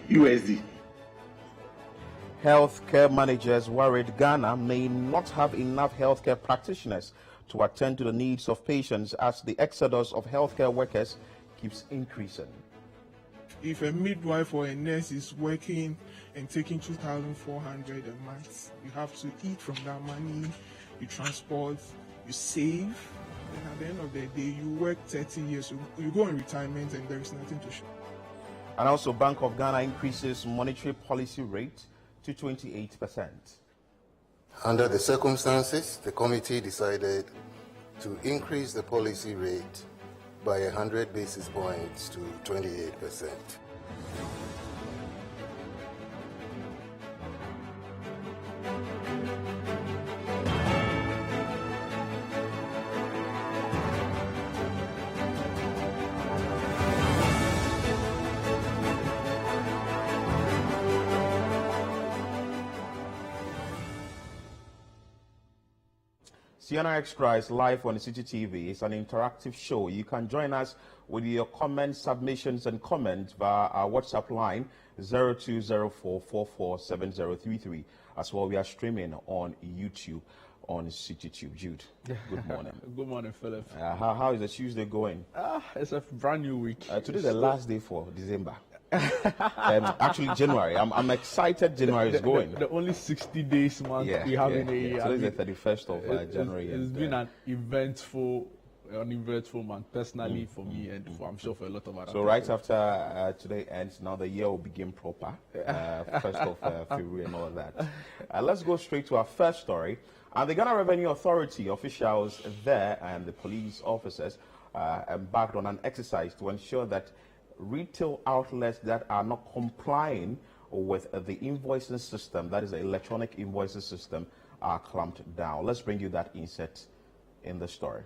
USD. Healthcare managers worried Ghana may not have enough healthcare practitioners to attend to the needs of patients as the exodus of healthcare workers keeps increasing. If a midwife or a nurse is working and taking 2,400 a month, you have to eat from that money, you transport, you save, and at the end of the day, you work 30 years, you go in retirement and there is nothing to show. And also, Bank of Ghana increases monetary policy rate to 28%. Under the circumstances, the committee decided to increase the policy rate by 100 basis points to 28%. CNR Extra is live on City TV. It's an interactive show. You can join us with your comments, submissions, and comments via our WhatsApp line 0204447033. As well, we are streaming on YouTube on CityTube. Jude, good morning. Good morning, Philip. How is the Tuesday going? It's a brand new week. Today's the last day for December. Actually, January. I'm excited. January is going. The only 60 days month we have in a year. Today's the 31st of January. It's been an eventful month personally for me and I'm sure for a lot of other So people. right after today ends, now the year will begin proper. 1st of February and all of that. Let's go straight to our first story. The Ghana Revenue Authority officials there and the police officers embarked on an exercise to ensure that retail outlets that are not complying with the invoicing system, that is the electronic invoicing system, are clamped down. Let's bring you that inset in the story.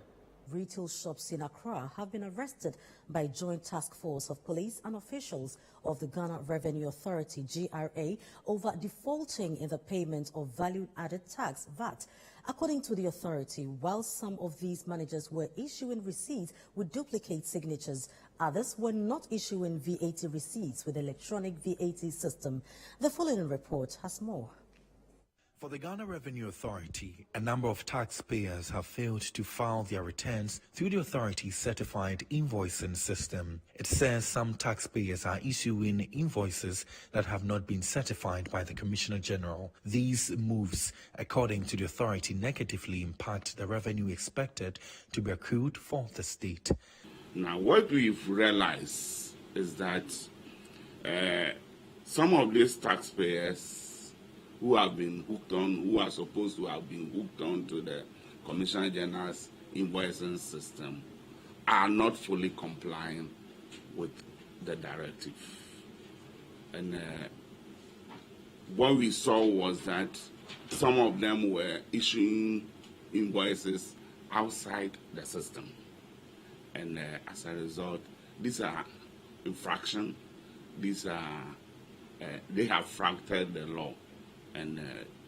Retail shops in Accra have been arrested by joint task force of police and officials of the Ghana Revenue Authority, GRA, over defaulting in the payment of value-added tax, VAT. According to the authority, while some of these managers were issuing receipts with duplicate signatures, others were not issuing VAT receipts with electronic VAT system. The following report has more. For the Ghana Revenue Authority, a number of taxpayers have failed to file their returns through the authority's certified invoicing system. It says some taxpayers are issuing invoices that have not been certified by the Commissioner General. These moves, according to the authority, negatively impact the revenue expected to be accrued for the state. Now, what we've realized is that some of these taxpayers who have been hooked on, who are supposed to have been hooked on to the Commissioner General's invoicing system, are not fully complying with the directive. And what we saw was that some of them were issuing invoices outside the system. And as a result, these are infractions. These are they have fractured the law, and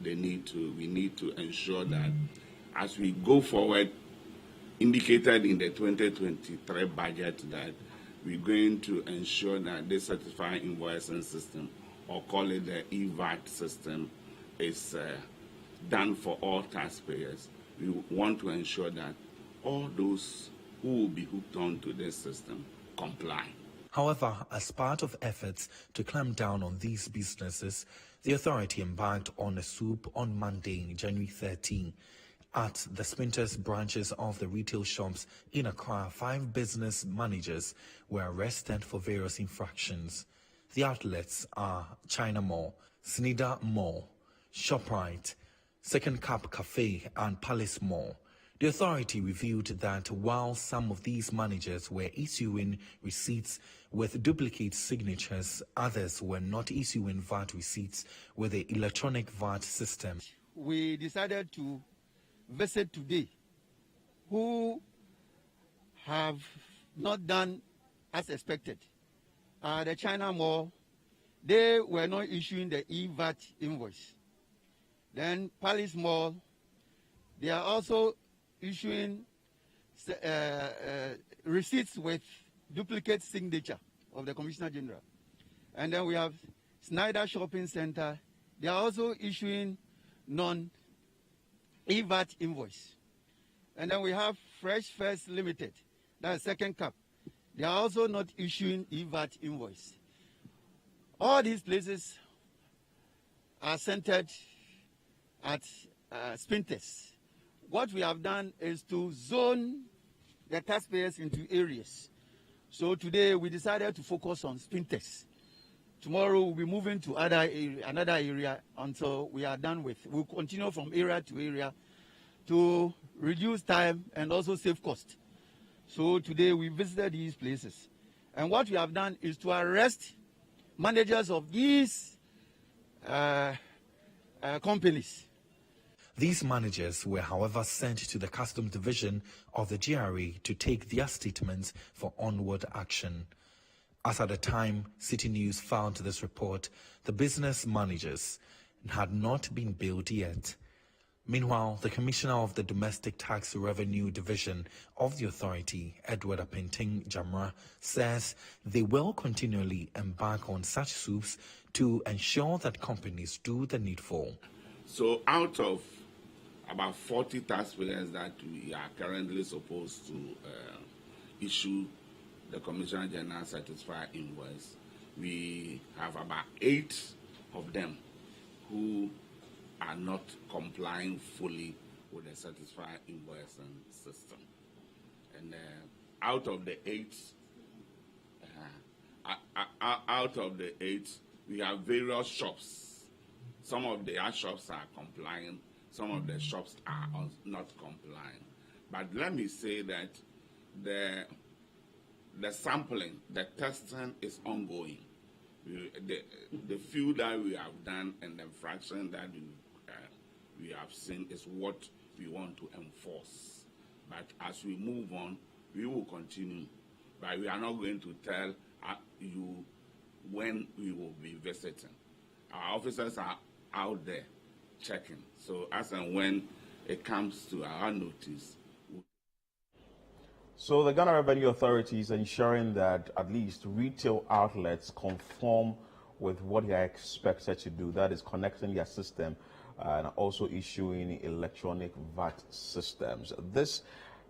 we need to ensure that as we go forward, indicated in the 2023 budget, that we're going to ensure that the certified invoicing system, or call it the EVAT system, is done for all taxpayers. We want to ensure that all those who will be hooked on to this system comply. However, as part of efforts to clamp down on these businesses, the authority embarked on a swoop on Monday, January 13. At the Spinters branches of the retail shops in Accra, 5 business managers were arrested for various infractions. The outlets are China Mall, Snida Mall, ShopRite, Second Cup Cafe and Palace Mall. The authority revealed that while some of these managers were issuing receipts with duplicate signatures, others were not issuing VAT receipts with the electronic VAT system. We decided to visit today who have not done as expected. The China Mall, they were not issuing the EVAT invoice. Then Palace Mall, they are also issuing receipts with duplicate signature of the Commissioner General. And then we have Snyder Shopping Center, they are also issuing non-EVAT invoice. And then we have Fresh First Limited, that's Second Cap. They are also not issuing EVAT invoice. All these places are centered at Spinters. What we have done is to zone the taxpayers into areas. So today we decided to focus on Spinters. Tomorrow we'll be moving to another area until we are done with. We'll continue from area to area to reduce time and also save cost. So today we visited these places. And what we have done is to arrest managers of these companies. These managers were, however, sent to the Customs Division of the GRA to take their statements for onward action. As at the time City News found this report, the business managers had not been billed yet. Meanwhile, the Commissioner of the Domestic Tax Revenue Division of the authority, Edward Apenting Jamra, says they will continually embark on such soups to ensure that companies do the needful. So out of about 40 taxpayers that we are currently supposed to issue the Commissioner General Satisfied Invoice, we have about 8 of them who are not complying fully with the Satisfied Invoicing system. And out of the 8, we have various shops. Some of the shops are complying, some of the shops are not complying. But let me say that the sampling, the testing is ongoing. The few that we have done and the fraction that we have seen is what we want to enforce. But as we move on, we will continue. But we are not going to tell you when we will be visiting. Our officers are out there checking. So as and when it comes to our notice. So the Ghana Revenue Authority is ensuring that at least retail outlets conform with what they are expected to do. That is connecting their system and also issuing electronic VAT systems. This,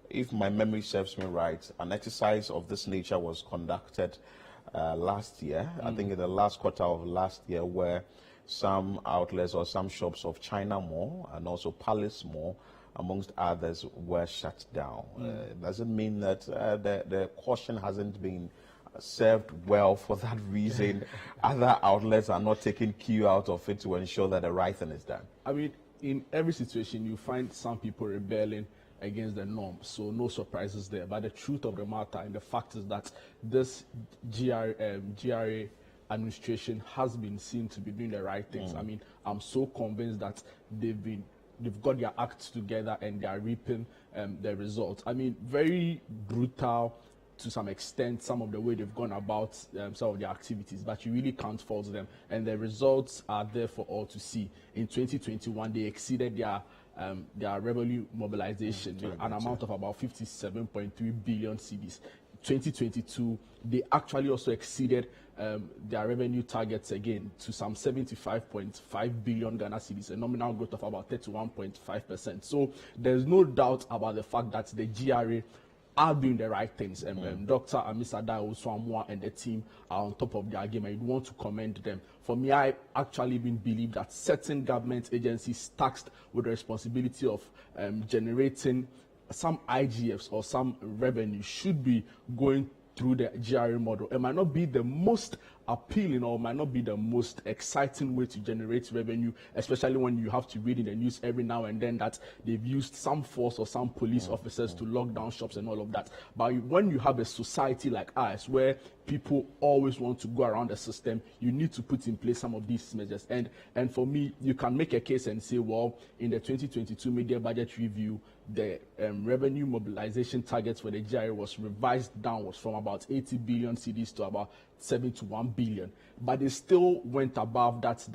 if my memory serves me right, an exercise of this nature was conducted last year, I think in the last quarter of last year, where some outlets or some shops of China Mall and also Palace Mall, amongst others, were shut down. Does it mean that the caution hasn't been served well for that reason? Other outlets are not taking cue out of it to ensure that the right thing is done? I mean, in every situation, you find some people rebelling against the norm, so no surprises there. But the truth of the matter and the fact is that this GRA administration has been seen to be doing the right things. I mean, I'm so convinced that they've got their act together and they are reaping the results. I mean, very brutal to some extent, some of the way they've gone about some of their activities, but you really can't fault them. And the results are there for all to see. In 2021, they exceeded their revenue mobilization, an amount of about 57.3 billion cedis. 2022, they actually also exceeded their revenue targets again to some 75.5 billion Ghana cedis, a nominal growth of about 31.5%. So there's no doubt about the fact that the GRA are doing the right things. And Dr. Amisa Daoswamwa and the team are on top of their game, and you want to commend them. For me, I actually believe that certain government agencies tasked with the responsibility of generating some IGFs or some revenue should be going through the GRA model. It might not be the most appealing or might not be the most exciting way to generate revenue, especially when you have to read in the news every now and then that they've used some force or some police officers to lock down shops and all of that. But when you have a society like ours where people always want to go around the system, you need to put in place some of these measures. And for me, you can make a case and say, well, in the 2022 media budget review, the revenue mobilization targets for the GRA was revised downwards from about 80 billion cedis to about 71 billion, but they still went above that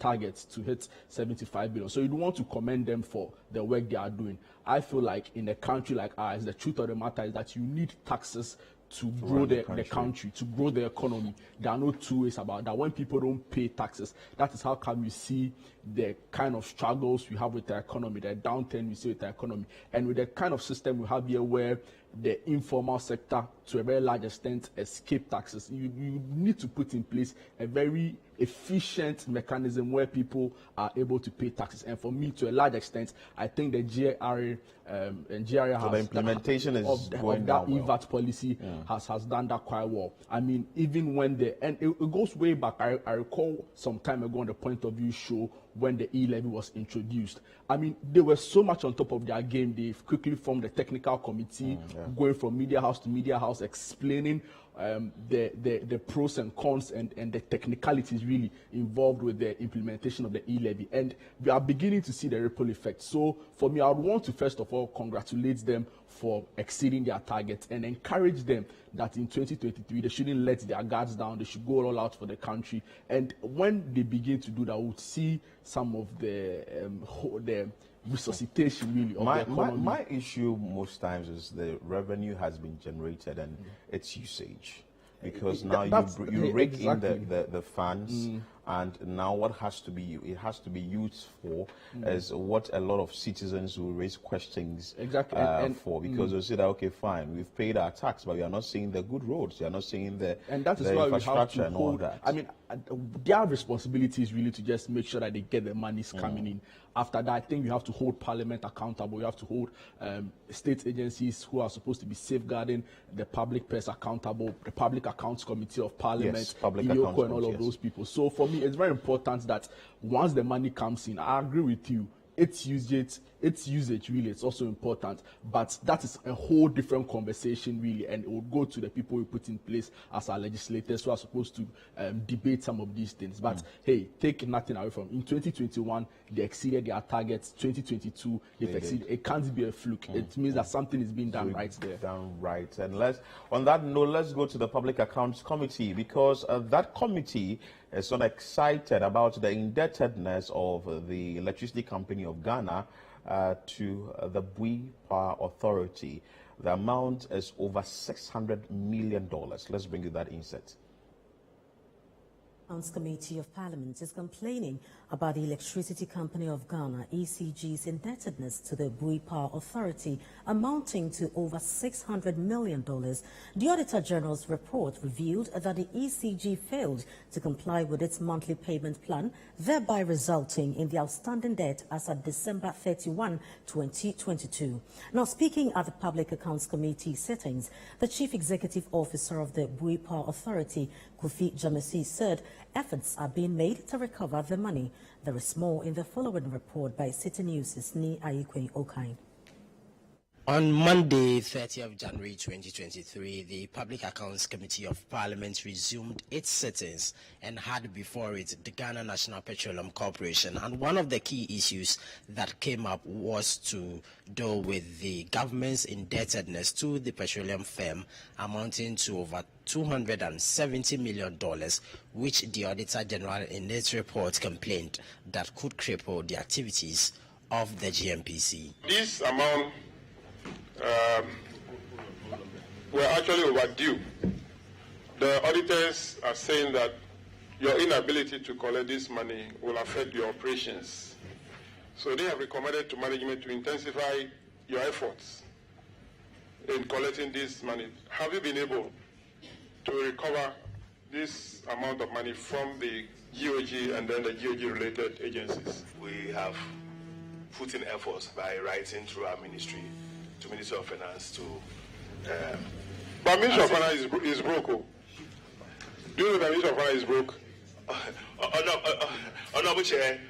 target to hit 75 billion. So you want to commend them for the work they are doing. I feel like in a country like ours, the truth of the matter is that you need taxes to grow the country, to grow the economy. There are no two ways about that. When people don't pay taxes, that is how come you see the kind of struggles we have with the economy, the downturn we see with the economy. And with the kind of system we have here where the informal sector, to a very large extent, escape taxes, you need to put in place a very efficient mechanism where people are able to pay taxes. And for me, to a large extent, I think the GRA has so the implementation is going down well. EVAT policy has done that quite well. I mean, even when it goes way back. I recall some time ago on the Point of View show when the e-levy was introduced. I mean, they were so much on top of their game. They quickly formed a technical committee, going from media house to media house, explaining the pros and cons and the technicalities really involved with the implementation of the e-levy. And we are beginning to see the ripple effect. So for me, I would want to first of all congratulate them for exceeding their targets and encourage them that in 2023 they shouldn't let their guards down. They should go all out for the country. And when they begin to do that, we'll see some of the resuscitation really of the economy. My issue most times is the revenue has been generated and its usage, because now you rake in the funds, and now what has to be used for is what a lot of citizens will raise questions for, because they'll say that, okay, fine, we've paid our tax, but we are not seeing the good roads, we are not seeing the infrastructure and all that. I mean, their responsibility is really to just make sure that they get the monies coming in. After that, I think we have to hold Parliament accountable. We have to hold state agencies who are supposed to be safeguarding the public purse accountable, the Public Accounts Committee of Parliament, IOCO, and all of those people. So for me, it's very important that once the money comes in, I agree with you, its usage really, it's also important, but that is a whole different conversation really, and it will go to the people we put in place as our legislators who are supposed to debate some of these things. But hey, take nothing away from in 2021 they exceeded their targets. 2022 they've exceeded. It can't be a fluke. It means that something is being done right there. Done right. And on that note, let's go to the Public Accounts Committee, because that committee is so excited about the indebtedness of the Electricity Company of Ghana to the Bui Power Authority. The amount is over $600 million. Let's bring you that insight. Accounts Committee of Parliament is complaining about the Electricity Company of Ghana, ECG's indebtedness to the Bui Power Authority, amounting to over $600 million. The Auditor General's report revealed that the ECG failed to comply with its monthly payment plan, thereby resulting in the outstanding debt as at December 31, 2022. Now, speaking at the Public Accounts Committee sittings, the Chief Executive Officer of the Bui Power Authority, Kofi Jamesi, said efforts are being made to recover the money. There is more in the following report by City News' Ni Ayikwe Okai. On Monday, 30th January 2023, the Public Accounts Committee of Parliament resumed its sittings and had before it the Ghana National Petroleum Corporation. And one of the key issues that came up was to do with the government's indebtedness to the petroleum firm, amounting to over $270 million, which the Auditor General in its report complained that could cripple the activities of the GNPC. This amount were actually overdue. The auditors are saying that your inability to collect this money will affect your operations. So they have recommended to management to intensify your efforts in collecting this money. Have you been able to recover this amount of money from the GOG and then the GOG-related agencies? We have put in efforts by writing through our ministry to Minister of Finance to... but Minister of Finance is broke. Oh. Do you know that Minister of Finance is broke? No, Chair,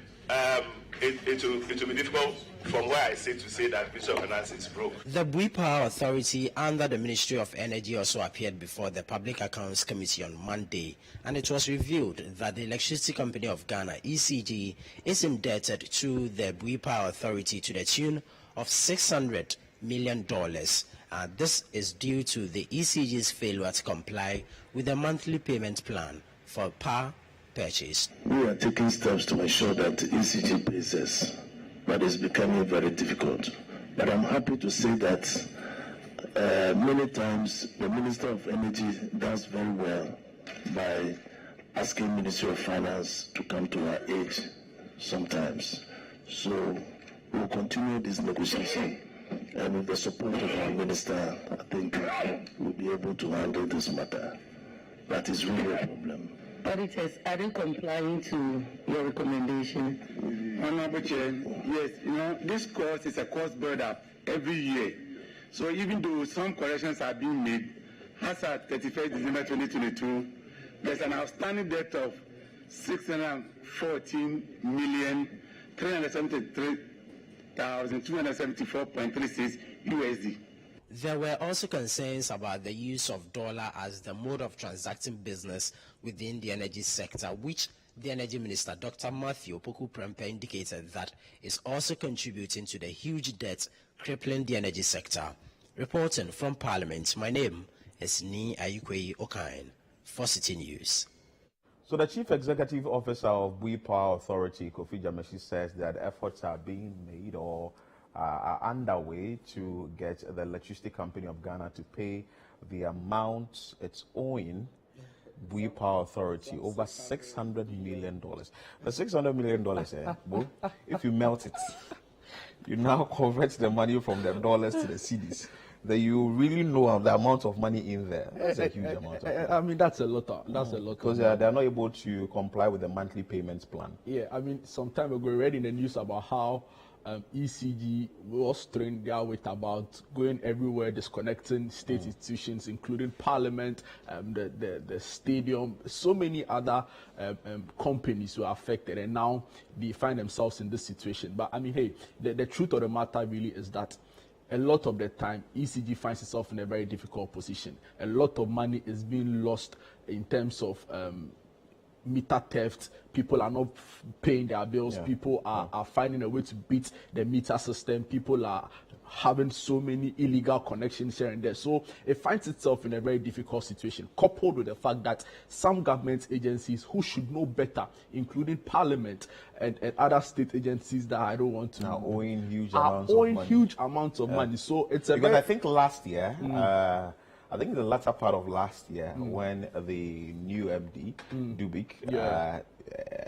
it will be difficult from where I sit to say that Minister of Finance is broke. The Bui Power Authority under the Ministry of Energy also appeared before the Public Accounts Committee on Monday, and it was revealed that the Electricity Company of Ghana, ECG, is indebted to the Bui Power Authority to the tune of $600 million. This is due to the ECG's failure to comply with the monthly payment plan for power purchase. We are taking steps to ensure that the ECG pays us, but it's becoming very difficult. But I'm happy to say that Many times the Minister of Energy does very well by asking Ministry of Finance to come to our aid sometimes. So we'll continue this negotiation, and with the support of our Minister, I think we'll be able to handle this matter. That is really a problem. Auditors, are they complying to your recommendation? Honorable Chair, yes, this cost is a cost build-up every year. So even though some corrections are being made, as at 31st December 2022, there's an outstanding debt of 614,373,274.36 USD. There were also concerns about the use of dollar as the mode of transacting business within the energy sector, which the Energy Minister, Dr. Matthew Opoku-Prempeh, indicated that is also contributing to the huge debt crippling the energy sector. Reporting from Parliament, my name is Ni Ayukwe Okain for City News. So the Chief Executive Officer of Bui Power Authority, Kofi Jameshi, says that efforts are being made or are underway to get the Electricity Company of Ghana to pay the amount it's owing Bui Power Authority, over $600 million. The $600 million, if you melt it, you now convert the money from the dollars to the cedis, then you really know the amount of money in there. That's a huge amount of money. I mean, that's a lot. That's a lot. Because they're not able to comply with the monthly payments plan. Yeah, I mean, some time ago, we read in the news about how ECG was strained their weight about going everywhere, disconnecting state institutions, including Parliament, the stadium. So many other companies were affected, and now they find themselves in this situation. But I mean, hey, the truth of the matter really is that a lot of the time, ECG finds itself in a very difficult position. A lot of money is being lost in terms of meter theft. People are not paying their bills. People are finding a way to beat the meter system. People are having so many illegal connections here and there. So it finds itself in a very difficult situation, coupled with the fact that some government agencies who should know better, including Parliament and other state agencies that I don't want to are owing huge amounts of money. So it's because I think last year, I think the latter part of last year, when the new MD, Dubik,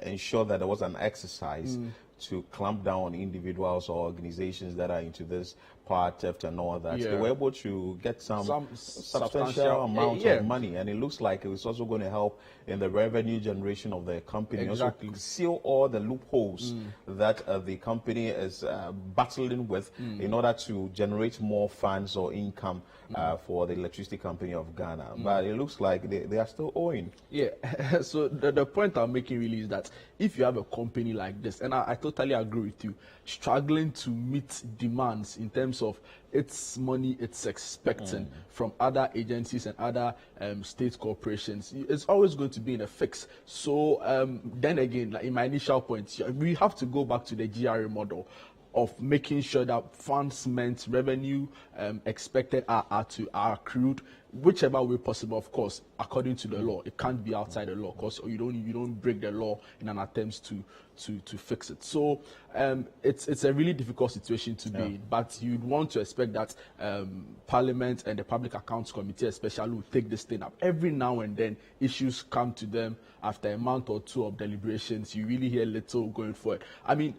ensured that there was an exercise to clamp down on individuals or organizations that are into this power theft and all that. They were able to get some substantial amount of money, and it looks like it was also going to help in the revenue generation of the company. Exactly. Also seal all the loopholes that the company is battling with in order to generate more funds or income for the Electricity Company of Ghana. But it looks like they are still owing. Yeah, so the point I'm making really is that if you have a company like this, and I totally agree with you, struggling to meet demands in terms of its money it's expecting from other agencies and other state corporations, it's always going to be in a fix. So then again, like in my initial point, we have to go back to the GRA model of making sure that funds meant revenue expected are accrued whichever way possible, of course, according to the law. It can't be outside the law, because you don't break the law in an attempt to fix it. So it's a really difficult situation to be in, but you'd want to expect that Parliament and the Public Accounts Committee especially will take this thing up. Every now and then issues come to them after a month or two of deliberations. You really hear little going forward. I mean,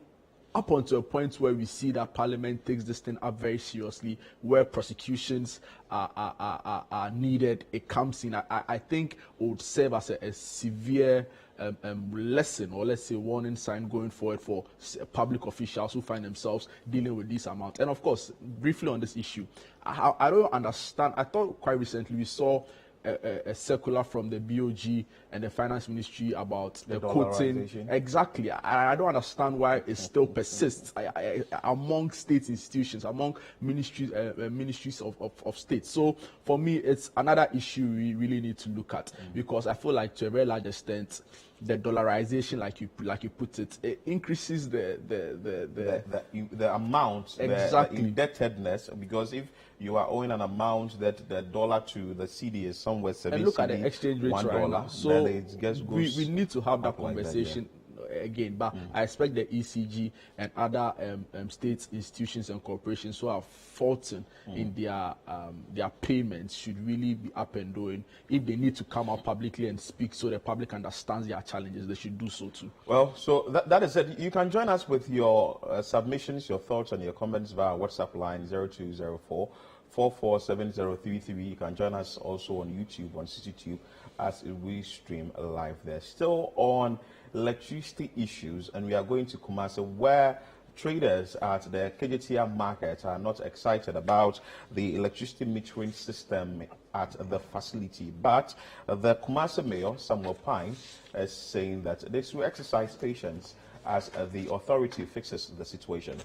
up until a point where we see that Parliament takes this thing up very seriously, where prosecutions are needed, it comes in. I think it would serve as a severe lesson, or let's say warning sign going forward for public officials who find themselves dealing with this amount. And of course, briefly on this issue, I don't understand. I thought quite recently we saw a circular from the BOG and the Finance Ministry about the quoting. Exactly. I don't understand why it still persists among state institutions, among ministries of state. So for me, it's another issue we really need to look at, because I feel like to a very large extent, the dollarization, like you put it, it increases the amount, exactly, the indebtedness, because if you are owing an amount that the dollar to the CD is somewhere 70, and look at the exchange rate right now. So it goes we need to have that conversation. Like that, again. But I expect the ECG and other state institutions and corporations who are faulting in their payments should really be up and doing. If they need to come out publicly and speak so the public understands their challenges, they should do so too. Well, so that is it. You can join us with your submissions, your thoughts, and your comments via WhatsApp line 0204 447033. You can join us also on YouTube, on CCTube, as we stream live there. Still on electricity issues, and we are going to Kumasi, where traders at the KJTR market are not excited about the electricity metering system at the facility. But the Kumasi Mayor, Samuel Pine, is saying that this will exercise patience as the authority fixes the situation.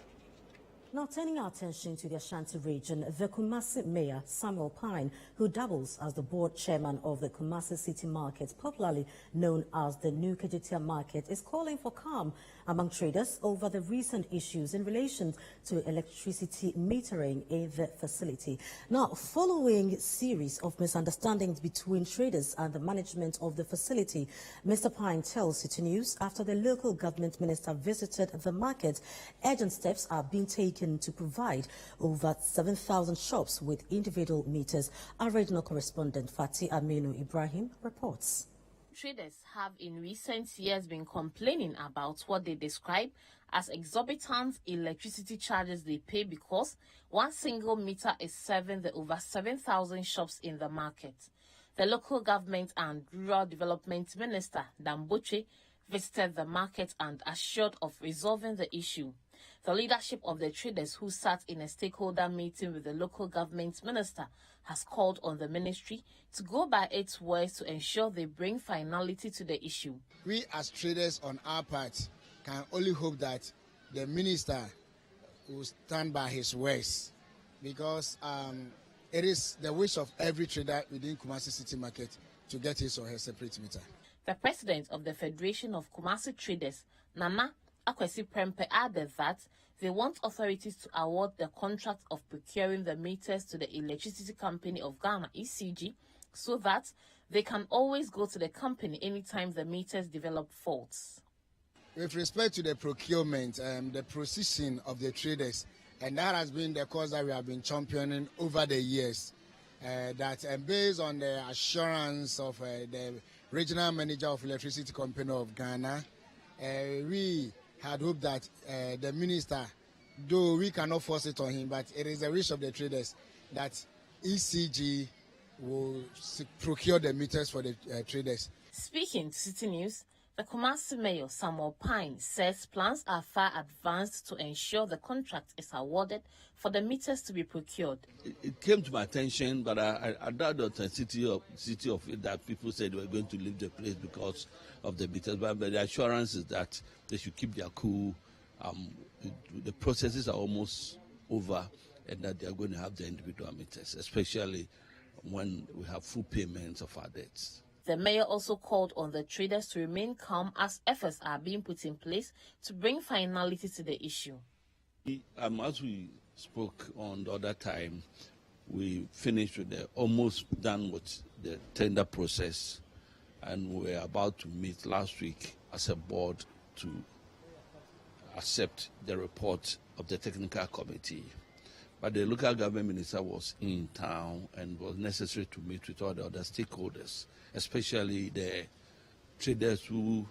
Now, turning our attention to the Ashanti region, the Kumasi Mayor, Samuel Pine, who doubles as the board chairman of the Kumasi City Market, popularly known as the New KJTR Market, is calling for calm among traders over the recent issues in relation to electricity metering in the facility. Now, following a series of misunderstandings between traders and the management of the facility, Mr. Pine tells City News after the local government minister visited the market, urgent steps are being taken to provide over 7,000 shops with individual meters. Our regional correspondent Fatih Aminu Ibrahim reports. Traders have in recent years been complaining about what they describe as exorbitant electricity charges they pay because one single meter is serving the over 7,000 shops in the market. The local government and rural development minister, Damboche, visited the market and assured of resolving the issue. The leadership of the traders who sat in a stakeholder meeting with the local government minister has called on the ministry to go by its words to ensure they bring finality to the issue. We as traders on our part can only hope that the minister will stand by his words, because it is the wish of every trader within Kumasi City Market to get his or her separate meter. The president of the Federation of Kumasi Traders, Nana Akwesi Prempe, added that they want authorities to award the contract of procuring the meters to the Electricity Company of Ghana, ECG, so that they can always go to the company anytime the meters develop faults. With respect to the procurement, the precision of the traders, and that has been the cause that we have been championing over the years, that based on the assurance of the regional manager of Electricity Company of Ghana, we had hoped that the minister, though we cannot force it on him, but it is a wish of the traders that ECG will procure the meters for the traders. Speaking to City News, the Kumasi Mayor, Samuel Pine, says plans are far advanced to ensure the contract is awarded for the meters to be procured. It came to my attention, but I doubt the authenticity of it, that people said they were going to leave the place because of the meters. But the assurance is that they should keep their cool. The processes are almost over, and that they are going to have the individual meters, especially when we have full payments of our debts. The mayor also called on the traders to remain calm as efforts are being put in place to bring finality to the issue. As we spoke on the other time, we finished with almost done with the tender process, and we were about to meet last week as a board to accept the report of the technical committee. But the local government minister was in town and was necessary to meet with all the other stakeholders, especially the traders who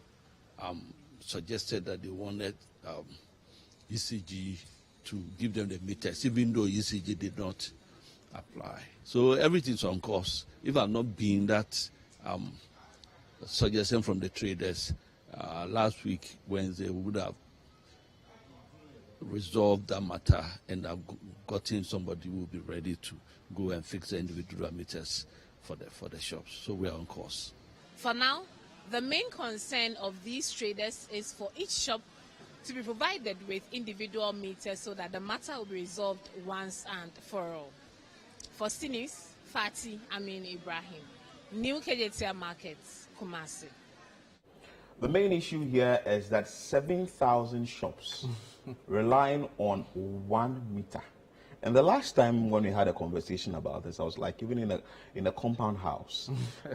suggested that they wanted ECG to give them the meters, even though ECG did not apply. So everything's on course. If I'm not being that suggestion from the traders, last week, Wednesday, we would have resolved that matter and have gotten somebody who will be ready to go and fix the individual meters for the shops. So we are on course. For now, the main concern of these traders is for each shop to be provided with individual meters so that the matter will be resolved once and for all. For CNews, Fatih Aminu Ibrahim, New KJTR Market, Kumasi. The main issue here is that 7,000 shops relying on 1 meter. And the last time when we had a conversation about this, I was like, even in a compound house,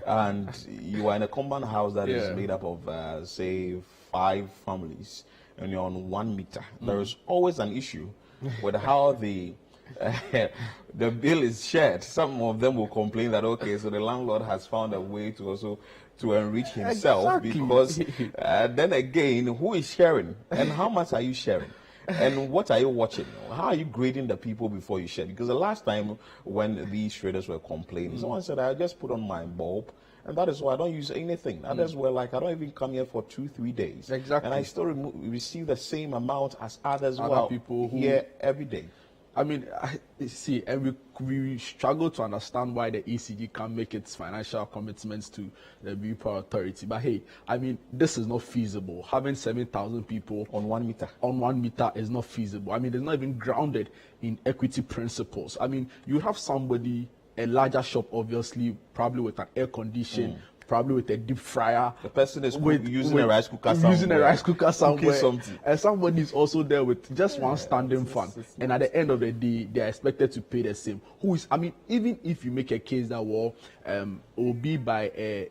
and you are in a compound house that is made up of, say, 5 families and you're on 1 meter, there is always an issue with how the bill is shared. Some of them will complain that, okay, so the landlord has found a way to also to enrich himself, because then again, who is sharing and how much are you sharing? And what are you watching? How are you grading the people before you share? Because the last time when these traders were complaining, someone said, I just put on my bulb, and that is why I don't use anything. Others were like, I don't even come here for 2-3 days. Exactly. And I still receive the same amount as others who Other are people who, here every day. I mean, see, and we struggle to understand why the ECG can't make its financial commitments to the People Authority. But hey, I mean, this is not feasible. Having 7,000 people on 1 meter is not feasible. I mean, it's not even grounded in equity principles. I mean, you have somebody, a larger shop, obviously, probably with an air condition, probably with a deep fryer. The person is using a rice cooker somewhere. And somebody is also there with just one standing fan. And at the end of the day, they are expected to pay the same. I mean, even if you make a case that will be by a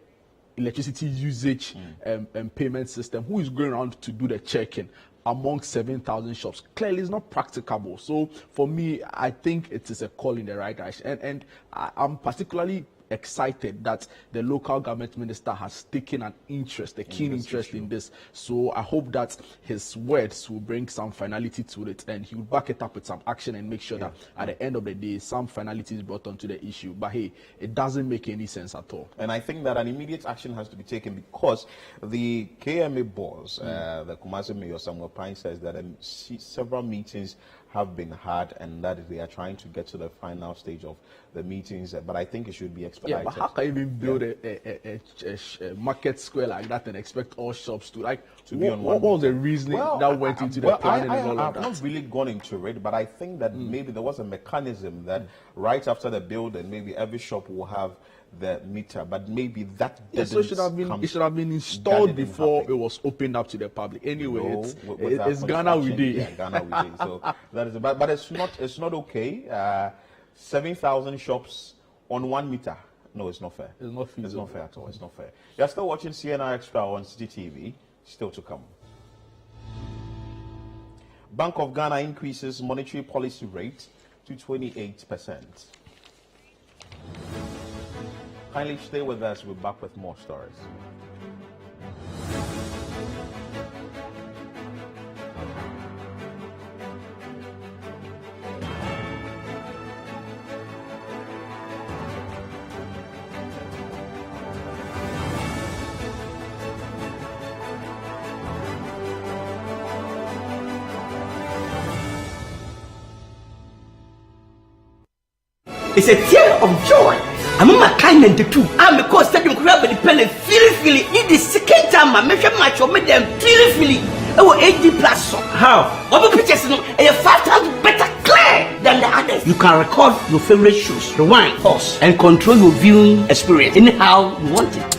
electricity usage and payment system, who is going around to do the checking among 7,000 shops? Clearly, it's not practicable. So for me, I think it is a call in the right direction. And I'm particularly excited that the local government minister has taken an interest, a keen interest in this. So I hope that his words will bring some finality to it, and he will back it up with some action and make sure that at the end of the day, some finality is brought onto the issue. But hey, it doesn't make any sense at all. And I think that an immediate action has to be taken, because the KMA boss, the Kumasi Mayor Samuel Pine, says that several meetings have been had and that they are trying to get to the final stage of the meetings, but I think it should be expedited. Yeah, but how can you even build a market square like that and expect all shops to be on one? What was the reasoning that went into the planning and all of that? I've not really gone into it, but I think that maybe there was a mechanism that right after the building, maybe every shop will have the meter, but maybe that so it should have been installed before it was opened up to the public. Anyway, it's Ghana we did. Yeah, Ghana we did. So that is but it's not okay. 7,000 shops on 1 meter. No, it's not fair. It's not feasible. It's not fair at all. It's not fair. You're still watching CNR Extra on CTV. Still to come. Bank of Ghana increases monetary policy rate to 28%. Kindly stay with us. We're back with more stories. It's a tear of joy. I'm a kind and the two. I'm a course stadium crab and the pen feel. Need the second time I measure match or make them feel. Oh, 8D plus. How? What pictures no? A 5,000 better clear than the others. You can record your favorite shows, rewind, pause, and control your viewing experience anyhow you want it.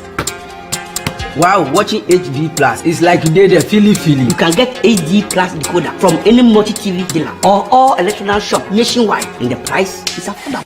Wow, watching HD Plus is like you did a Philly. You can get HD Plus decoder from any multi-TV dealer or all electronic shop nationwide, and the price is affordable.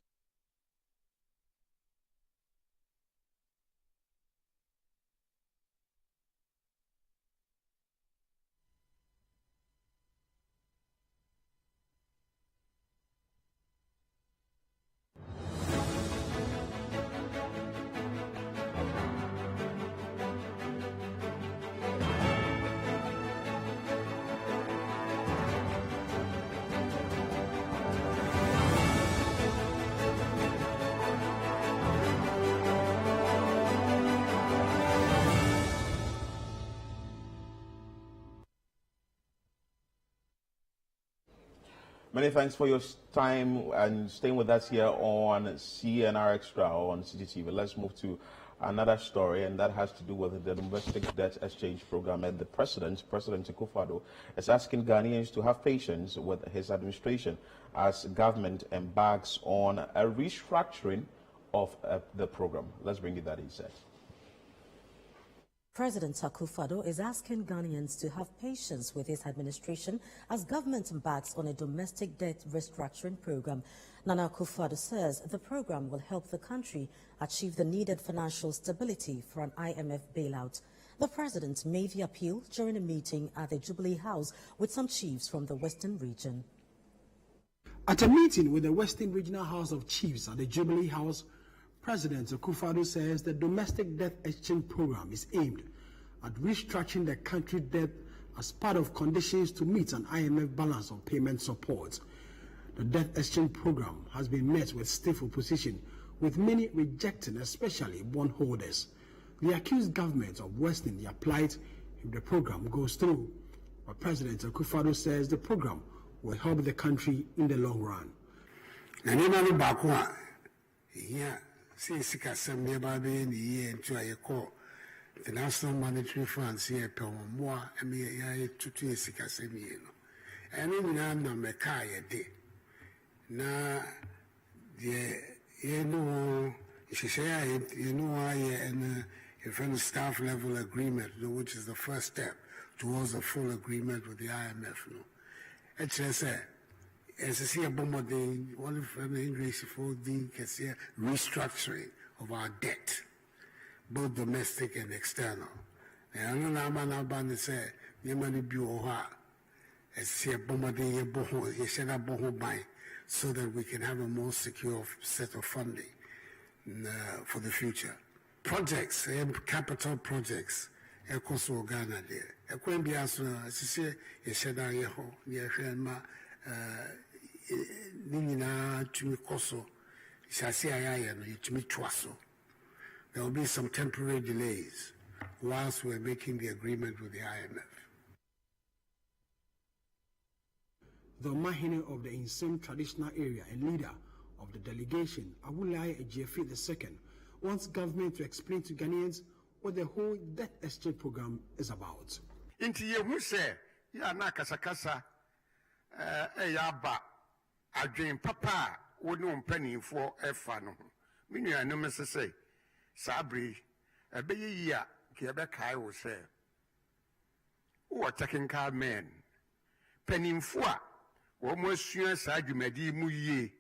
Many thanks for your time and staying with us here on CNR Extra on CGTV. Let's move to another story, and that has to do with the domestic debt exchange program. And the President Akufo-Addo, is asking Ghanaians to have patience with his administration as government embarks on a restructuring of the program. Let's bring you that insight. President Akufo-Addo is asking Ghanaians to have patience with his administration as government embarks on a domestic debt restructuring program. Nana Akufo-Addo says the program will help the country achieve the needed financial stability for an IMF bailout. The president made the appeal during a meeting at the Jubilee House with some chiefs from the Western region. At a meeting with the Western Regional House of Chiefs at the Jubilee House, President Akufo-Addo says the domestic debt exchange program is aimed at restructuring the country debt as part of conditions to meet an IMF balance of payment support. The debt exchange program has been met with stiff opposition, with many rejecting, especially bondholders. They accuse government of worsening their plight if the program goes through. But President Akufo-Addo says the program will help the country in the long run. The National Monetary Funds here per more to sika semi no. And na meka ye na a staff level agreement, which is the first step towards a full agreement with the IMF. No, it's as a bomb day, one of the English for the restructuring of our debt, both domestic and external. And I know Naban say, Yamani Buoha, as a bomb day, so that we can have a more secure set of funding for the future. Projects, capital projects, Kosovo Ghana there. A Quembias, as you say, Yeshada Yeho, Yeshema, Nina Chimikoso, Shasiaya, and Chimichwaso. There will be some temporary delays whilst we're making the agreement with the IMF. The Mahine of the Insane Traditional Area and leader of the delegation, Awulai Ejiefi II, wants government to explain to Ghanaians what the whole debt exchange program is about. Inti ye hu se ya na kasakasa ya ba adwen papa wo ne mpanimfo efa no me nuanom sese sabri ebeyi ya ke ebe kai wo se wo technical men panimfo a wo mo asua sa adwumadi mu yie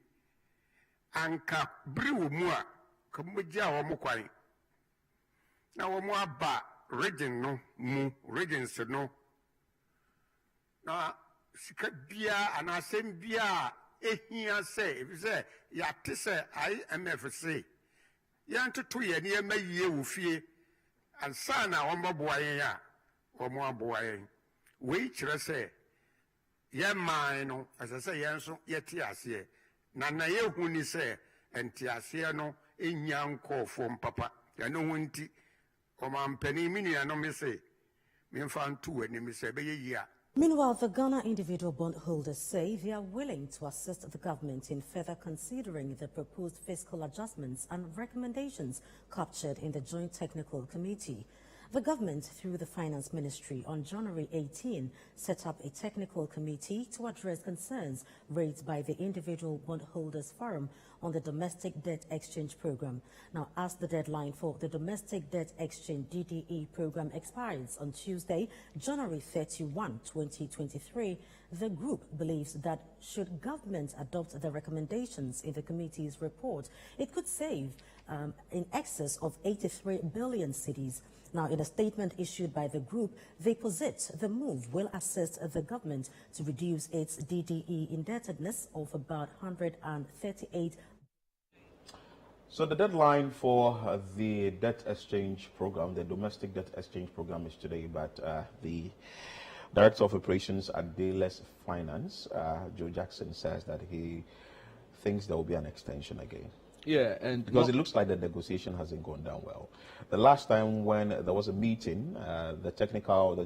anka bri wo mu a kamugya wo mo kwan na wo mo aba region no mu regions no na sika bia anasem bia ehia se if say ya tese IMF say ya ntoto ye ne mayie wo fie ansa na wo mboboa yen a wo mo aboa yen we kire se ye man no asese yen so ye ti ase na ye hu ni se enti ase no enya nkofo mpapa ya no hu nti o man pani minua no me se me mfa ntu ani me se be ye a. Meanwhile, the Ghana individual bondholders say they are willing to assist the government in further considering the proposed fiscal adjustments and recommendations captured in the Joint Technical Committee. The government, through the Finance Ministry, on January 18, set up a technical committee to address concerns raised by the Individual Bondholders Forum on the Domestic Debt Exchange Program. Now, as the deadline for the Domestic Debt Exchange DDE program expires on Tuesday, January 31, 2023, the group believes that should government adopt the recommendations in the committee's report, it could save in excess of 83 billion cedis. Now, in a statement issued by the group, they posit the move will assist the government to reduce its DDE indebtedness of about 138. So the deadline for the debt exchange program, the domestic debt exchange program, is today, but the Director of Operations at Dayless Finance, Joe Jackson, says that he thinks there will be an extension again. Yeah, and because it looks like the negotiation hasn't gone down well. The last time when there was a meeting, the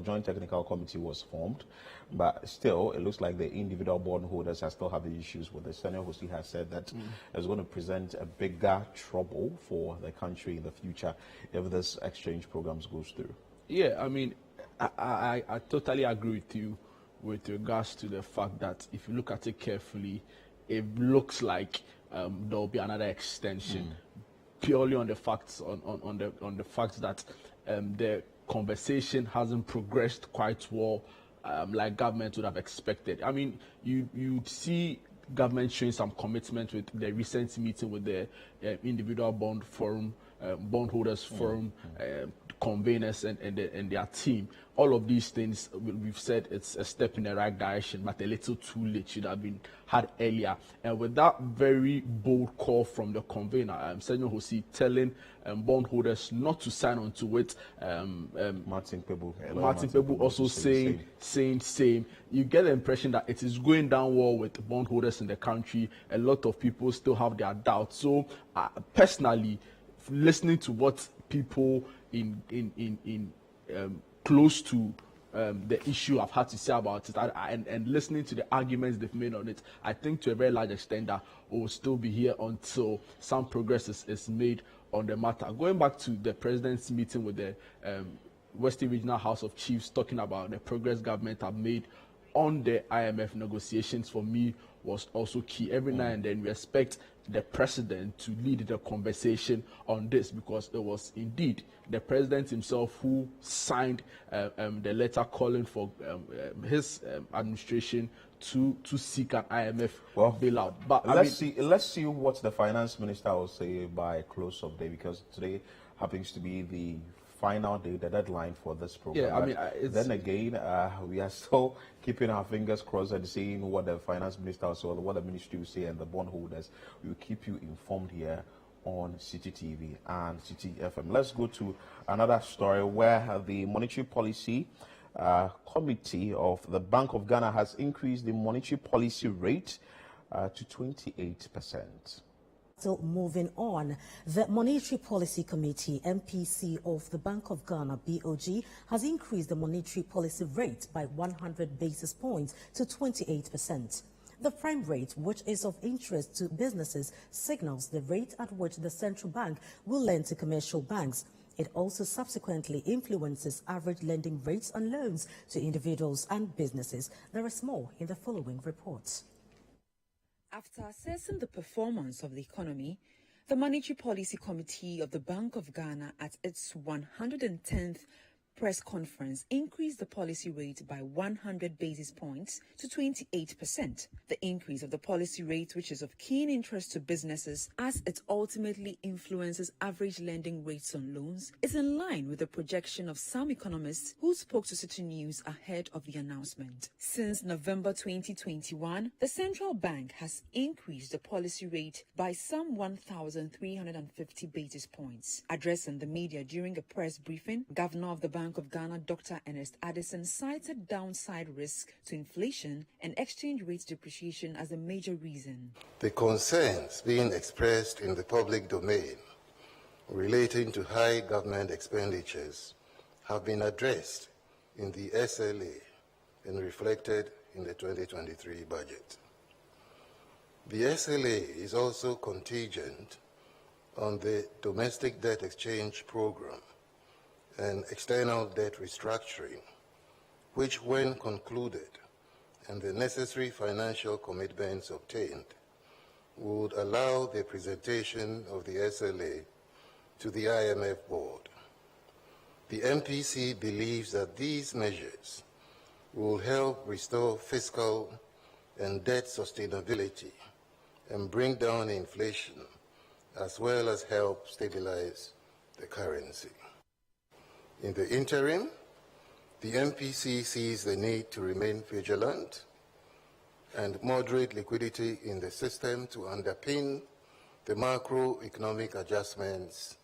Joint Technical Committee was formed, but still it looks like the individual bondholders are still having issues with the Senator who has said that it's going to present a bigger trouble for the country in the future if this exchange programs goes through. Yeah, I mean, I totally agree with you with regards to the fact that if you look at it carefully, it looks like there will be another extension, purely on the facts on the fact that the conversation hasn't progressed quite well, like government would have expected. I mean, you see government showing some commitment with the recent meeting with the individual bondholders forum, conveners and their team. All of these things, we've said it's a step in the right direction, but a little too late. Should have been had earlier. And with that very bold call from the convener, Senor Hosi telling bondholders not to sign on to it. Martin Pebu also saying same. You get the impression that it is going down well with bondholders in the country. A lot of people still have their doubts. So personally, listening to what people in close to the issue have had to say about it and listening to the arguments they've made on it, I think to a very large extent that will still be here until some progress is made on the matter. Going back to the president's meeting with the Western Regional House of Chiefs, talking about the progress government have made on the IMF negotiations, for me was also key. Every now and then we expect the president to lead the conversation on this, because it was indeed the president himself who signed the letter calling for his administration to seek an IMF bailout. But let's see what the finance minister will say by close of day, because today happens to be the final day, the deadline for this program. Yeah, I mean, then again, we are still keeping our fingers crossed and seeing what the finance minister will say, what the ministry will say, and the bondholders. We will keep you informed here on City TV and City FM. Let's go to another story where the Monetary Policy Committee of the Bank of Ghana has increased the monetary policy rate to 28%. Still moving on, the Monetary Policy Committee, MPC, of the Bank of Ghana, BOG, has increased the monetary policy rate by 100 basis points to 28%. The prime rate, which is of interest to businesses, signals the rate at which the central bank will lend to commercial banks. It also subsequently influences average lending rates on loans to individuals and businesses. There is more in the following reports. After assessing the performance of the economy, the Monetary Policy Committee of the Bank of Ghana at its 110th press conference increased the policy rate by 100 basis points to 28%. The increase of the policy rate, which is of keen interest to businesses as it ultimately influences average lending rates on loans, is in line with the projection of some economists who spoke to City News ahead of the announcement. Since November 2021, the central bank has increased the policy rate by some 1,350 basis points. Addressing the media during a press briefing, Governor of the Bank of Ghana, Dr. Ernest Addison, cited downside risk to inflation and exchange rate depreciation as a major reason. The concerns being expressed in the public domain relating to high government expenditures have been addressed in the SLA and reflected in the 2023 budget. The SLA is also contingent on the domestic debt exchange program and external debt restructuring, which, when concluded and the necessary financial commitments obtained, would allow the presentation of the SLA to the IMF board. The MPC believes that these measures will help restore fiscal and debt sustainability and bring down inflation, as well as help stabilize the currency. In the interim, the MPC sees the need to remain vigilant and moderate liquidity in the system to underpin the macroeconomic adjustments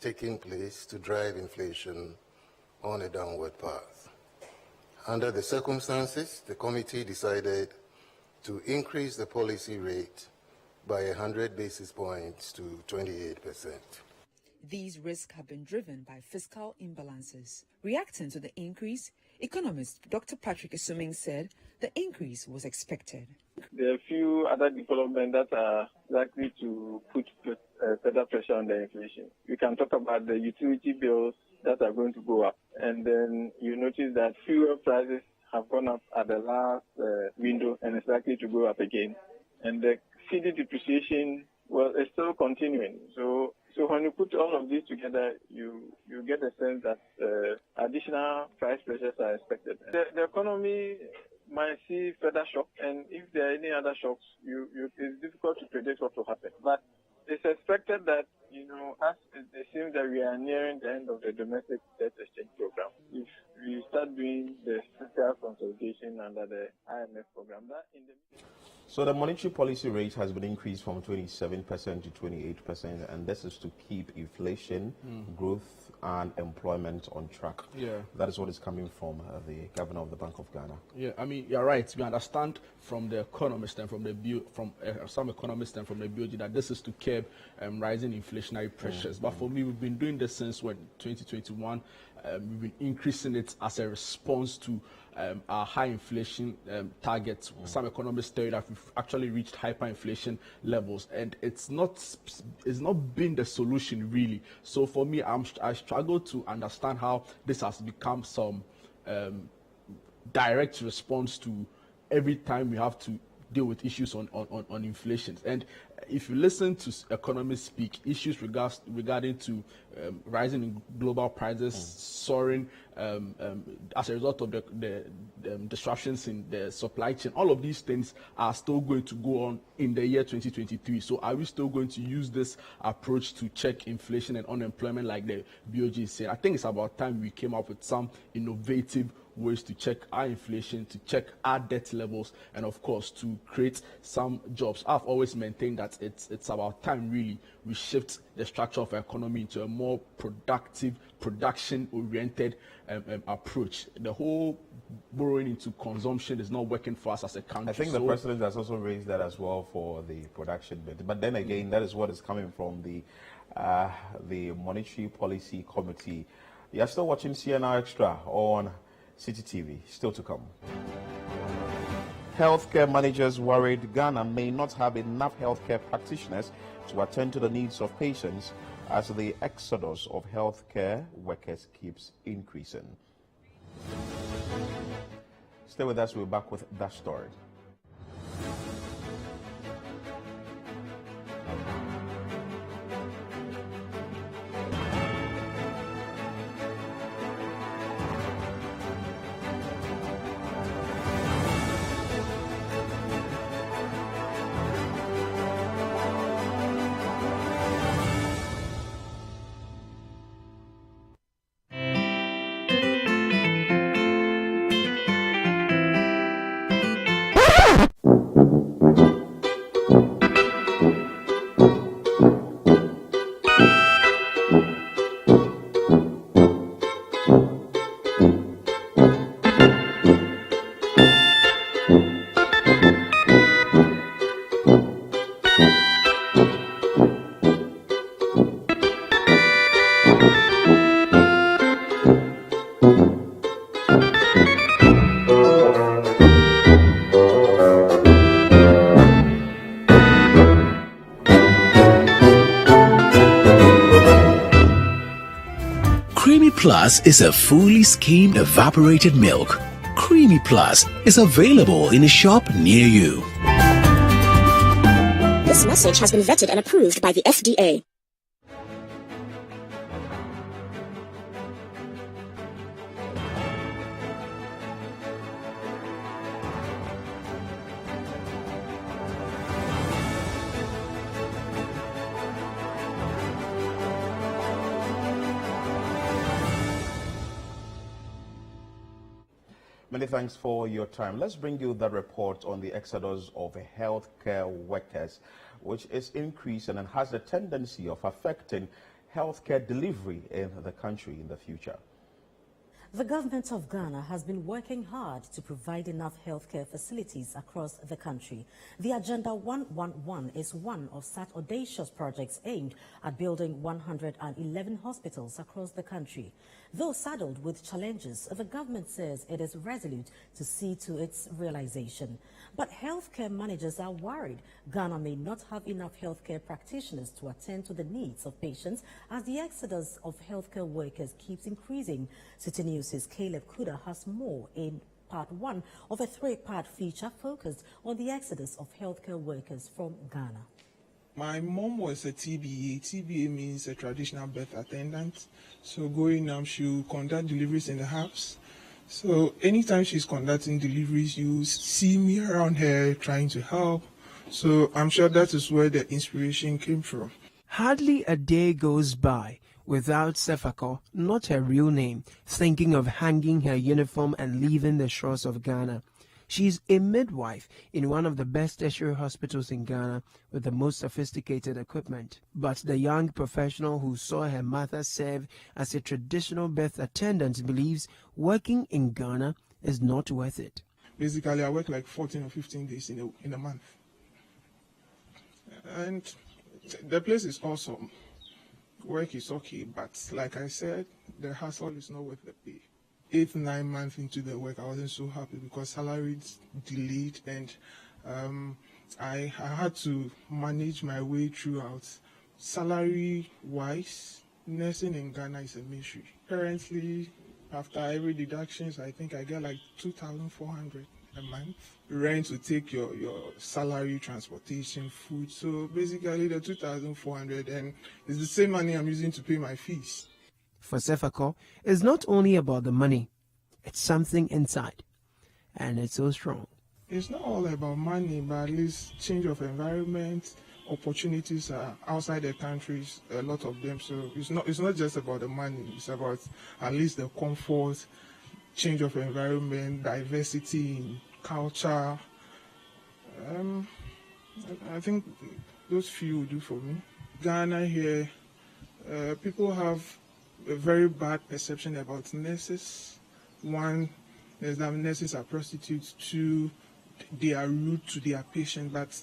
taking place to drive inflation on a downward path. Under the circumstances, the committee decided to increase the policy rate by 100 basis points to 28%. These risks have been driven by fiscal imbalances. Reacting to the increase, economist Dr. Patrick Isuming said the increase was expected. There are a few other developments that are likely to put further pressure on the inflation. We can talk about the utility bills that are going to go up. And then you notice that fuel prices have gone up at the last window and it's likely to go up again. And the CD depreciation, well, it's still continuing. So when you put all of this together, you get a sense that additional price pressures are expected. The economy might see further shock, and if there are any other shocks, it's difficult to predict what will happen. But it's expected that, as it seems that we are nearing the end of the domestic education under the IMF program. So the monetary policy rate has been increased from 27% to 28%, and this is to keep inflation, growth, and employment on track. Yeah, that is what is coming from the governor of the Bank of Ghana. Yeah, I mean, you're right. We understand from the economist and from the some economists and from the BOG that this is to curb rising inflationary pressures. But for me, we've been doing this since 2021. We've been increasing it as a response to our high inflation targets. Some economists tell you that we've actually reached hyperinflation levels, and it's not been the solution really. So for me, I struggle to understand how this has become some direct response to every time we have to deal with issues on inflation. And if you listen to economists speak, issues regarding to rising in global prices, soaring as a result of the disruptions in the supply chain, all of these things are still going to go on in the year 2023. So are we still going to use this approach to check inflation and unemployment like the BOG is saying? I think it's about time we came up with some innovative ways to check our inflation, to check our debt levels, and of course to create some jobs. I've always maintained that it's about time really we shift the structure of our economy into a more productive, production-oriented approach. The whole borrowing into consumption is not working for us as a country. I think the president has also raised that as well for the production bit. But then again, that is what is coming from the Monetary Policy Committee. You're still watching CNR Extra on City TV, still to come. Healthcare managers worried Ghana may not have enough healthcare practitioners to attend to the needs of patients as the exodus of healthcare workers keeps increasing. Stay with us, we're back with that story. Plus is a fully skimmed evaporated milk. Creamy Plus is available in a shop near you. This message has been vetted and approved by the FDA. Many thanks for your time. Let's bring you the report on the exodus of healthcare workers, which is increasing and has a tendency of affecting healthcare delivery in the country in the future. The government of Ghana has been working hard to provide enough healthcare facilities across the country. The Agenda 111 is one of such audacious projects aimed at building 111 hospitals across the country. Though saddled with challenges, the government says it is resolute to see to its realization. But healthcare managers are worried Ghana may not have enough healthcare practitioners to attend to the needs of patients as the exodus of healthcare workers keeps increasing. City News' Caleb Kuda has more in part one of a three-part feature focused on the exodus of healthcare workers from Ghana. My mom was a TBA. TBA means a traditional birth attendant. So going she'll conduct deliveries in the house. So anytime she's conducting deliveries, you see me around her trying to help. So I'm sure that is where the inspiration came from. Hardly a day goes by without Sefako, not her real name, thinking of hanging her uniform and leaving the shores of Ghana. She's a midwife in one of the best tertiary hospitals in Ghana with the most sophisticated equipment. But the young professional who saw her mother serve as a traditional birth attendant believes working in Ghana is not worth it. Basically, I work like 14 or 15 days in a month. And the place is awesome. Work is okay, but like I said, the hassle is not worth the pay. 8-9 months into the work, I wasn't so happy because salary delayed, and I had to manage my way throughout. Salary-wise, nursing in Ghana is a mystery. Currently, after every deductions, I think I get like 2,400 a month. Rent to take your salary, transportation, food. So basically, the 2,400, and it's the same money I'm using to pay my fees. For Sefako, it's not only about the money, it's something inside, and it's so strong. It's not all about money, but at least change of environment, opportunities are outside the countries, a lot of them. So it's not just about the money, it's about at least the comfort, change of environment, diversity in culture. I think those few will do for me. Ghana here, people have a very bad perception about nurses. One is that nurses are prostitutes. Two, they are rude to their patients. But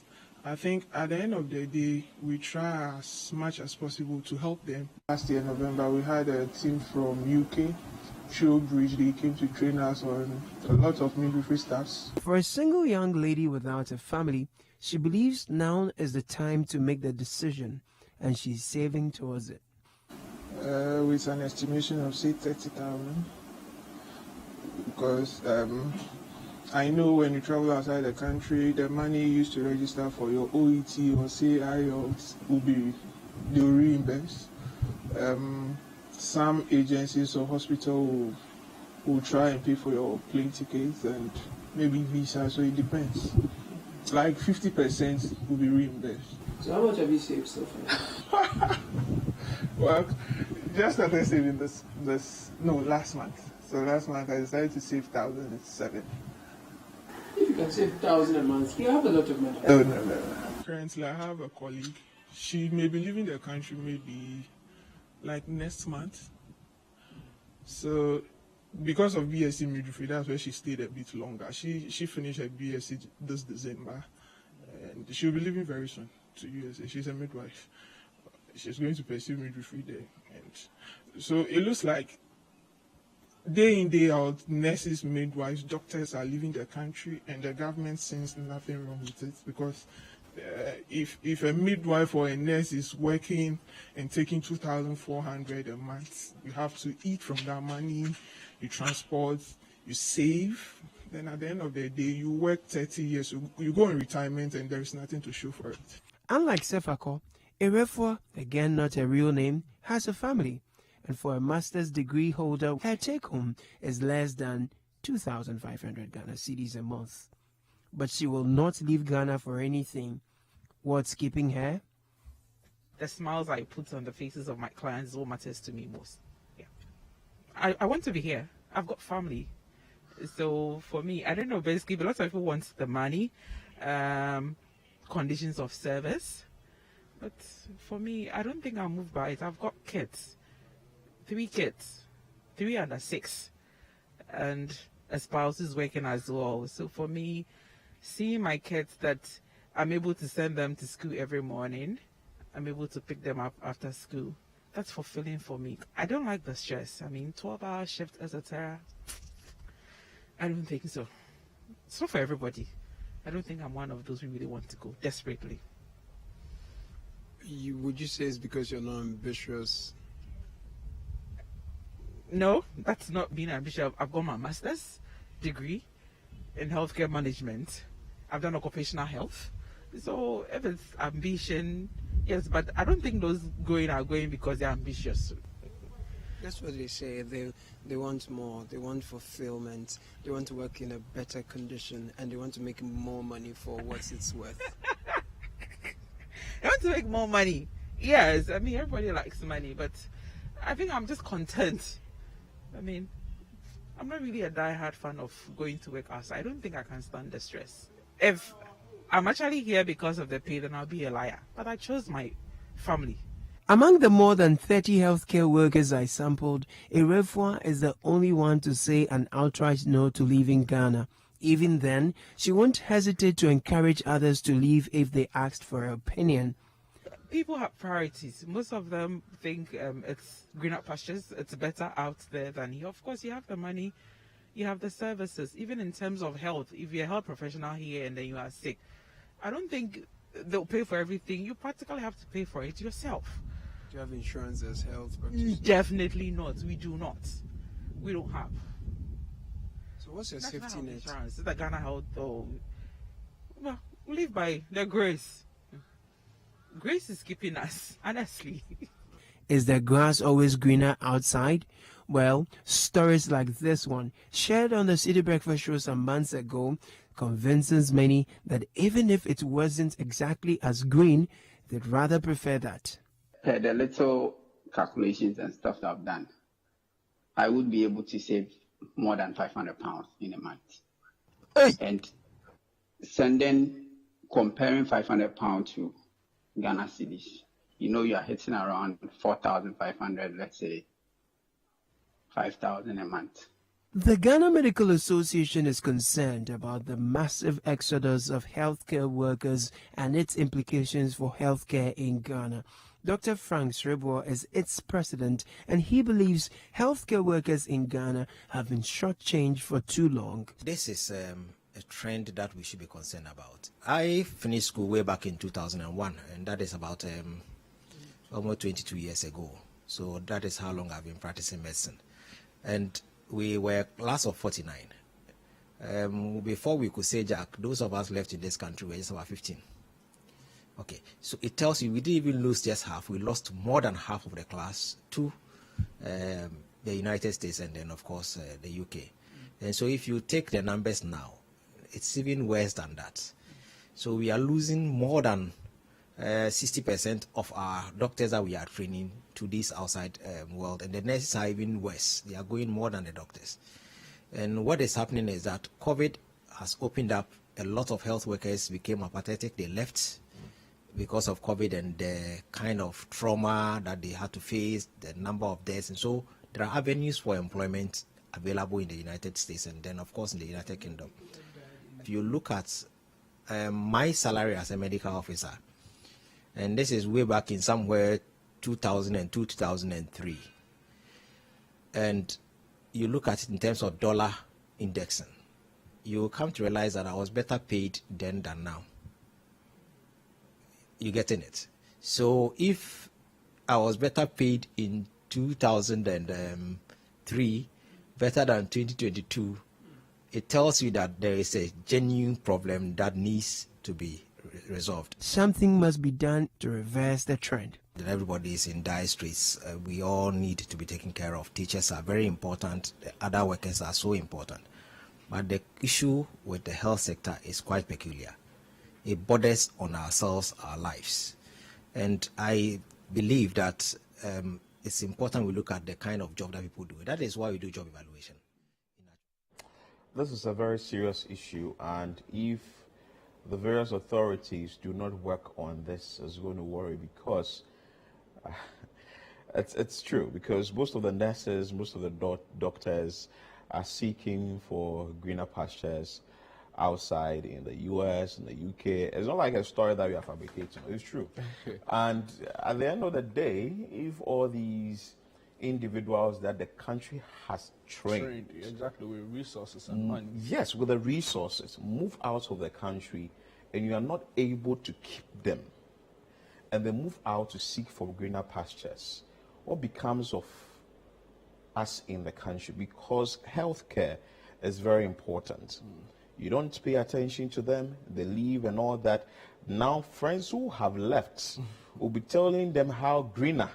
I think at the end of the day, we try as much as possible to help them. Last year, November, we had a team from UK, Jude. They came to train us on a lot of midwifery staffs. For a single young lady without a family, she believes now is the time to make the decision, and she's saving towards it. With an estimation of say 30,000, because I know when you travel outside the country, the money you used to register for your OET or say IELTS they'll reimburse. Some agencies or hospital will try and pay for your plane tickets and maybe visa, so it depends. Like 50% will be reimbursed. So how much have you saved so far? Well, just started saving last month. So last month I decided to save 1,007. If you can save 1,000 a month, you have a lot of money. No. Currently, I have a colleague. She may be leaving the country maybe like next month. So because of BSc midwifery, that's where she stayed a bit longer. She finished her BSc this December, and she'll be leaving very soon to USA. She's a midwife. She's going to pursue midwifery there. And so it looks like day in, day out, nurses, midwives, doctors are leaving the country, and the government sees nothing wrong with it, because if a midwife or a nurse is working and taking 2,400 a month, you have to eat from that money, you transport, you save. Then at the end of the day, you work 30 years, you go in retirement, and there is nothing to show for it. Unlike Sefako, Erefua, again not a real name, has a family, and for a master's degree holder, her take-home is less than 2,500 Ghana cedis a month. But she will not leave Ghana for anything. What's keeping her? The smiles I put on the faces of my clients is what matters to me most. Yeah, I want to be here. I've got family. So for me, I don't know, basically, a lot of people want the money, conditions of service. But for me, I don't think I'll move by it. I've got kids. 3 kids. 3 under 6. And a spouse is working as well. So for me, seeing my kids that I'm able to send them to school every morning, I'm able to pick them up after school, that's fulfilling for me. I don't like the stress. I mean, 12-hour shift, etc. I don't think so. It's not for everybody. I don't think I'm one of those who really want to go desperately. Would you say it's because you're not ambitious? No, that's not being ambitious. I've got my master's degree in healthcare management. I've done occupational health. So if it's ambition, yes, but I don't think those going are going because they're ambitious. That's what they say. They want more. They want fulfillment. They want to work in a better condition, and they want to make more money for what it's worth. I want to make more money. Yes, I mean, everybody likes money, but I think I'm just content. I mean, I'm not really a die-hard fan of going to work outside. I don't think I can stand the stress. If I'm actually here because of the pay, then I'll be a liar. But I chose my family. Among the more than 30 healthcare workers I sampled, Erefua is the only one to say an outright no to leaving Ghana. Even then, she won't hesitate to encourage others to leave if they asked for her opinion. People have priorities. Most of them think it's greener pastures, it's better out there than here. Of course, you have the money, you have the services. Even in terms of health, if you're a health professional here and then you are sick, I don't think they'll pay for everything. You practically have to pay for it yourself. Do you have insurance as health practitioner? Definitely not. We do not. We don't have. So what's your National safety health net? insurance. Is the Ghana Health? Oh, well, we live by the grace. Grace is keeping us, honestly. Is the grass always greener outside? Well, stories like this one, shared on the City Breakfast Show some months ago, convinces many that even if it wasn't exactly as green, they'd rather prefer that. The little calculations and stuff that I've done, I would be able to save more than £500 in a month. Hey. And comparing £500 to Ghana cedis, you are hitting around 4,500, let's say 5,000 a month. The Ghana Medical Association is concerned about the massive exodus of healthcare workers and its implications for healthcare in Ghana. Dr. Frank Srebo is its president, and he believes healthcare workers in Ghana have been shortchanged for too long. This is a trend that we should be concerned about. I finished school way back in 2001, and that is about almost 22 years ago. So that is how long I've been practicing medicine. And we were class of 49. Before we could say Jack, those of us left in this country were just about 15. Okay, so it tells you we didn't even lose just half. We lost more than half of the class to the United States and then, of course, the UK. And so if you take the numbers now, it's even worse than that. So we are losing more than 60% of our doctors that we are training to this outside world. And the nurses are even worse. They are going more than the doctors. And what is happening is that COVID has opened up. A lot of health workers became apathetic. They left because of COVID and the kind of trauma that they had to face, the number of deaths. And so there are avenues for employment available in the United States and then, of course, in the United Kingdom. If you look at my salary as a medical officer, and this is way back in somewhere 2002, 2003, and you look at it in terms of dollar indexing, you come to realize that I was better paid then than now. You getting it? So if I was better paid in 2003, better than 2022, it tells you that there is a genuine problem that needs to be resolved. Something must be done to reverse the trend. Everybody is in dire straits. We all need to be taken care of. Teachers are very important. The other workers are so important. But the issue with the health sector is quite peculiar. It borders on ourselves, our lives. And I believe that it's important we look at the kind of job that people do. That is why we do job evaluation. This is a very serious issue, and if the various authorities do not work on this, it's going to worry, because it's true, because most of the nurses, most of the doctors are seeking for greener pastures outside in the US, in the UK. It's not like a story that we are fabricating. It's true. And at the end of the day, if all these individuals that the country has trained exactly, with resources and money. Yes, with the resources, move out of the country, and you are not able to keep them, and they move out to seek for greener pastures, what becomes of us in the country? Because healthcare is very important. You don't pay attention to them, they leave and all that. Now friends who have left will be telling them how greener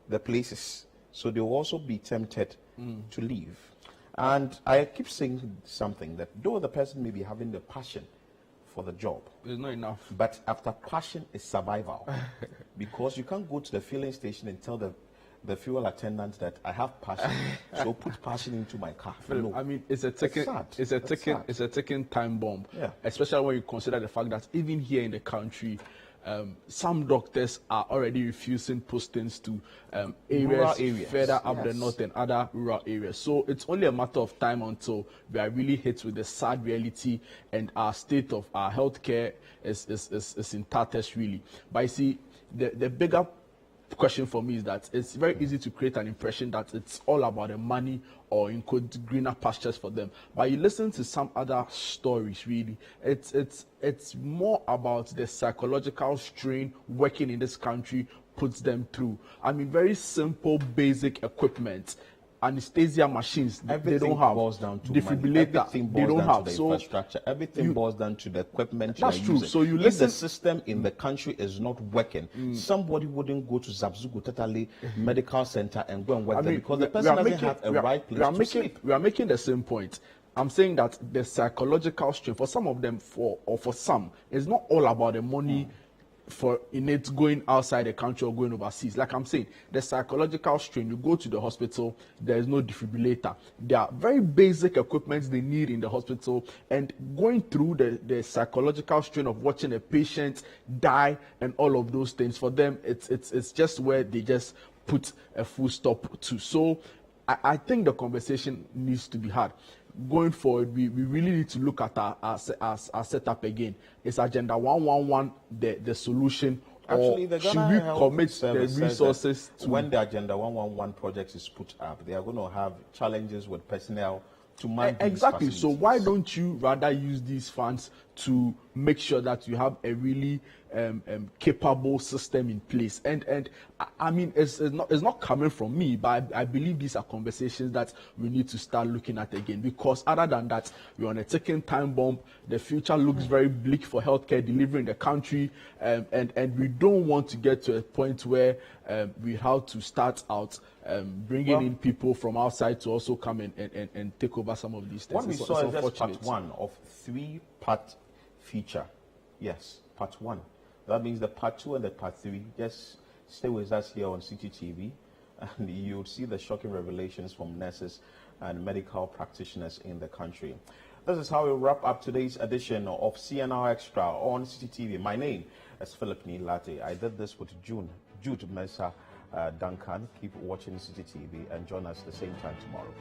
the places, so they will also be tempted to leave. And I keep saying something, that though the person may be having the passion for the job, it's not enough. But after passion is survival. Because you can't go to the filling station and tell the the fuel attendant that I have passion, so put passion into my car. Philip, No. I mean, it's a ticking time bomb. Yeah. Especially when you consider the fact that even here in the country, some doctors are already refusing postings to areas further up the north and other rural areas. So it's only a matter of time until we are really hit with the sad reality and our state of our healthcare is in tatters, really. But you see, the bigger question for me is that it's very easy to create an impression that it's all about the money or in quote greener pastures for them. But you listen to some other stories, really, it's more about the psychological strain working in this country puts them through. I mean, very simple, basic equipment. Anesthesia machines, everything they don't have. Boils down to Defibrillator, they don't have. To the so infrastructure. Everything boils down to the equipment. That's true. Using. So you if listen. the system in the country is not working, somebody wouldn't go to Zabzugu Tatale Medical Center and go and work there because the person doesn't have a right place to sleep. We are making the same point. I'm saying that the psychological strain for some of them, for some, is not all about the money. For in it going outside the country or going overseas. Like I'm saying, the psychological strain, you go to the hospital, there is no defibrillator. There are very basic equipment they need in the hospital, and going through the psychological strain of watching a patient die and all of those things, for them, it's just where they just put a full stop to. So I think the conversation needs to be had. Going forward, we really need to look at our setup again. Is Agenda 111 the solution? Actually, or should we commit the resources to... When the Agenda 111 project is put up, they are going to have challenges with personnel to man exactly. So why don't you rather use these funds to make sure that you have a really capable system in place? And I mean, it's not coming from me, but I believe these are conversations that we need to start looking at again, because other than that, we're on a ticking time bomb. The future looks very bleak for healthcare delivery in the country, and we don't want to get to a point where we have to start out bringing in people from outside to also come and take over some of these things. What we saw is just part one of 3-part feature. Yes, part one. That means the part 2 and the part 3. Just stay with us here on CTTV, and you'll see the shocking revelations from nurses and medical practitioners in the country. This is how we wrap up today's edition of CNR Extra on CTTV. My name is Philip Lartey. I did this with Jude, Mensa, Duncan. Keep watching CTTV and join us the same time tomorrow.